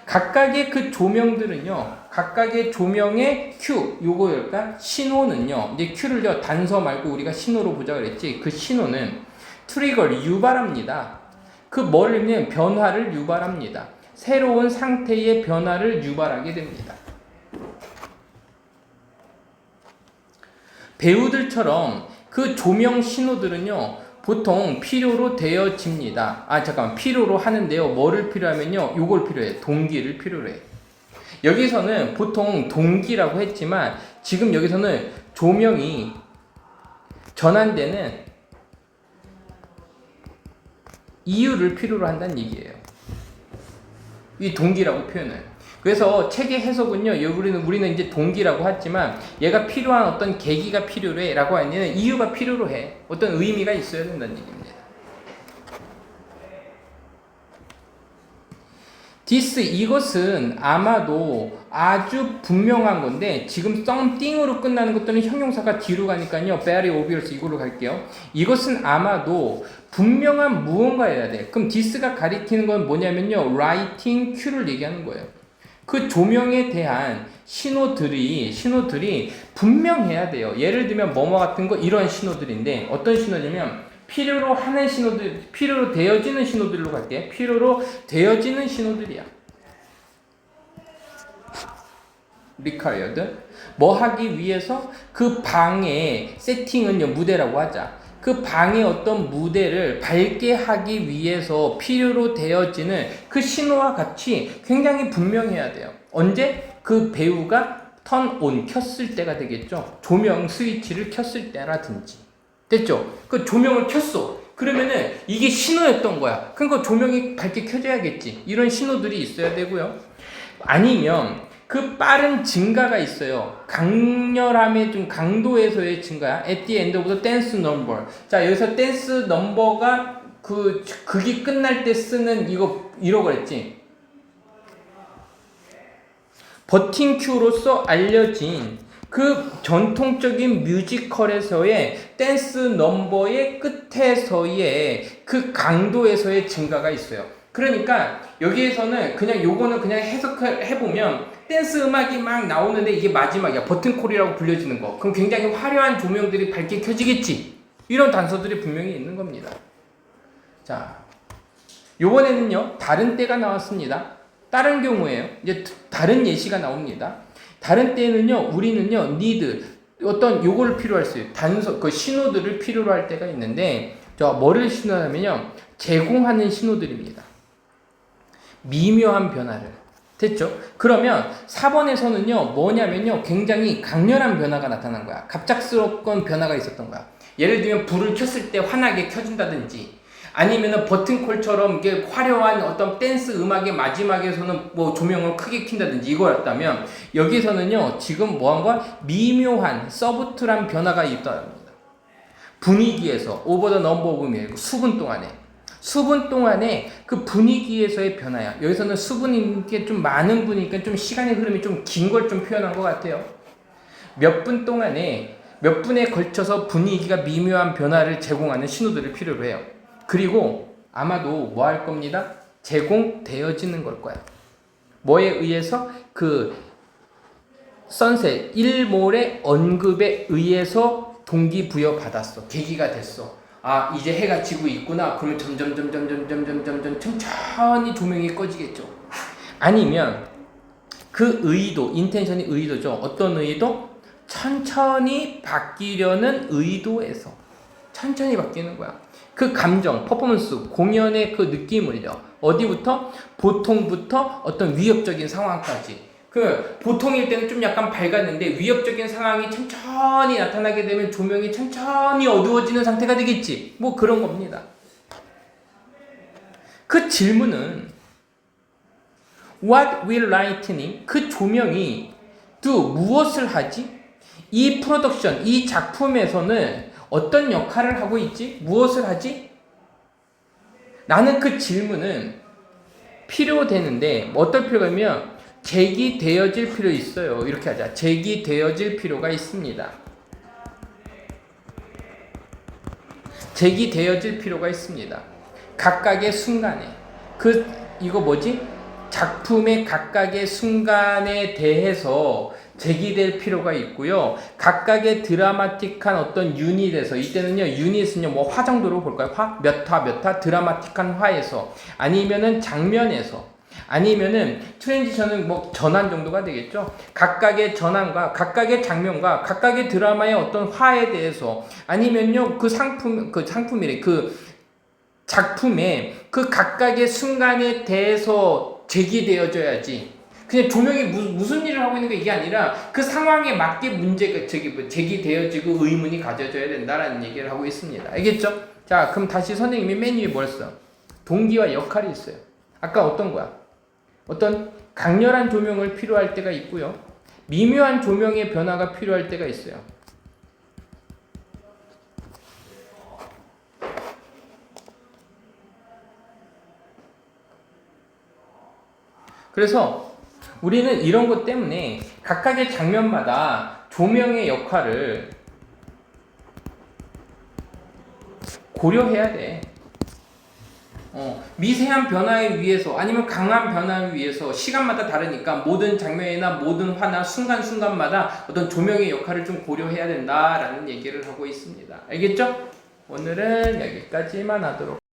각각의 그 조명들은요, 각각의 조명의 Q, 요거일까? 신호는요, 이제 Q를요, 단서 말고 우리가 신호로 보자 그랬지. 그 신호는 트리거를 유발합니다. 그 뭐를 변화를 유발합니다. 새로운 상태의 변화를 유발하게 됩니다. 배우들처럼 그 조명 신호들은요 보통 필요로 되어집니다. 필요로 하는데요 뭐를 필요하면요 요걸 필요해. 동기를 필요로 해. 여기서는 보통 동기라고 했지만 지금 여기서는 조명이 전환되는 이유를 필요로 한다는 얘기예요. 이 동기라고 표현을. 그래서 책의 해석은요, 우리는 이제 동기라고 하지만 얘가 필요한 어떤 계기가 필요로 해 라고 하는 이유가 필요로 해. 어떤 의미가 있어야 된다는 얘기입니다. this 이것은 아마도 아주 분명한 건데 지금 something으로 끝나는 것들은 형용사가 뒤로 가니까요 very obvious 이거로 갈게요. 이것은 아마도 분명한 무언가여야 돼. 그럼 this가 가리키는 건 뭐냐면요 writing Q를 얘기하는 거예요. 그 조명에 대한 신호들이 분명해야 돼요. 예를 들면 뭐뭐 같은 거 이런 신호들인데 어떤 신호냐면 필요로 하는 신호들, 필요로 되어지는 신호들로 갈게. 필요로 되어지는 신호들이야. required. 뭐 하기 위해서 그 방의 세팅은요, 무대라고 하자. 그 방의 어떤 무대를 밝게 하기 위해서 필요로 되어지는 그 신호와 같이 굉장히 분명해야 돼요. 언제? 그 배우가 turn on 켰을 때가 되겠죠. 조명 스위치를 켰을 때라든지. 됐죠? 그 조명을 켰어. 그러면은 이게 신호였던 거야. 그러니까 조명이 밝게 켜져야겠지. 이런 신호들이 있어야 되고요. 아니면 그 빠른 증가가 있어요. 강렬함의 좀 강도에서의 증가야. At the end of the dance number. 자, 여기서 댄스 넘버가 극이 끝날 때 쓰는 이러고 그랬지. 버팅 큐로서 알려진 그 전통적인 뮤지컬에서의 댄스 넘버의 끝에서의 그 강도에서의 증가가 있어요. 그러니까 여기에서는 그냥 요거는 그냥 해보면 댄스 음악이 막 나오는데 이게 마지막이야. 버튼콜이라고 불려지는 거. 그럼 굉장히 화려한 조명들이 밝게 켜지겠지. 이런 단서들이 분명히 있는 겁니다. 자, 요번에는요 다른 때가 나왔습니다. 다른 경우에요. 이제 다른 예시가 나옵니다. 다른 때는요, 우리는요, need, 어떤 요거를 필요할 수 있어요. 단서, 그 신호들을 필요로 할 때가 있는데, 뭐를 신호하면요, 제공하는 신호들입니다. 미묘한 변화를. 됐죠? 그러면 4번에서는요, 뭐냐면요, 굉장히 강렬한 변화가 나타난 거야. 갑작스럽건 변화가 있었던 거야. 예를 들면, 불을 켰을 때 환하게 켜준다든지, 아니면은 버튼콜처럼 이게 화려한 어떤 댄스 음악의 마지막에서는 뭐 조명을 크게 킨다든지 이거였다면 여기서는요 지금 뭐한 거야? 미묘한 서브틀한 변화가 있답니다. 분위기에서 over the number of minutes 수분 동안에 그 분위기에서의 변화야. 여기서는 수분인 게 좀 많은 분이니까 좀 시간의 흐름이 좀 긴 걸 좀 표현한 것 같아요. 몇 분 동안에 몇 분에 걸쳐서 분위기가 미묘한 변화를 제공하는 신호들을 필요로 해요. 그리고 아마도 뭐 할 겁니다? 제공되어지는 걸 거야. 뭐에 의해서? 그 선셋, 일몰의 언급에 의해서 동기부여 받았어. 계기가 됐어. 아, 이제 해가 지고 있구나. 그러면 점점 천천히 조명이 꺼지겠죠. 아니면 그 의도, 인텐션이 의도죠. 어떤 의도? 천천히 바뀌려는 의도에서 천천히 바뀌는 거야. 그 감정, 퍼포먼스, 공연의 그 느낌을요. 어디부터? 보통부터 어떤 위협적인 상황까지. 그 보통일 때는 좀 약간 밝았는데 위협적인 상황이 천천히 나타나게 되면 조명이 천천히 어두워지는 상태가 되겠지. 뭐 그런 겁니다. 그 질문은 What will lightning? 그 조명이 do 무엇을 하지? 이 프로덕션, 이 작품에서는 어떤 역할을 하고 있지? 무엇을 하지? 나는 그 질문은 필요되는데 어떨 필요가 있냐면 제기되어질 필요 있어요. 이렇게 하자. 제기되어질 필요가 있습니다. 제기되어질 필요가 있습니다. 각각의 순간에 이거 뭐지? 작품의 각각의 순간에 대해서 제기될 필요가 있고요. 각각의 드라마틱한 어떤 유닛에서, 이때는요, 유닛은요, 뭐 화 정도로 볼까요? 몇 화, 드라마틱한 화에서, 아니면은 장면에서, 아니면은 트랜지션은 뭐 전환 정도가 되겠죠. 각각의 전환과 각각의 장면과 각각의 드라마의 어떤 화에 대해서, 아니면요, 그 상품이래, 그 작품의 그 각각의 순간에 대해서 제기되어져야지. 그냥 조명이 무슨 일을 하고 있는 게 이게 아니라 그 상황에 맞게 문제가 제기되어지고 의문이 가져져야 된다라는 얘기를 하고 있습니다. 알겠죠? 자, 그럼 다시 선생님이 맨 위에 뭘 써? 동기와 역할이 있어요. 아까 어떤 거야? 어떤 강렬한 조명을 필요할 때가 있고요. 미묘한 조명의 변화가 필요할 때가 있어요. 그래서 우리는 이런 것 때문에 각각의 장면마다 조명의 역할을 고려해야 돼. 미세한 변화에 의해서 아니면 강한 변화에 의해서 시간마다 다르니까 모든 장면이나 모든 화나 순간순간마다 어떤 조명의 역할을 좀 고려해야 된다라는 얘기를 하고 있습니다. 알겠죠? 오늘은 여기까지만 하도록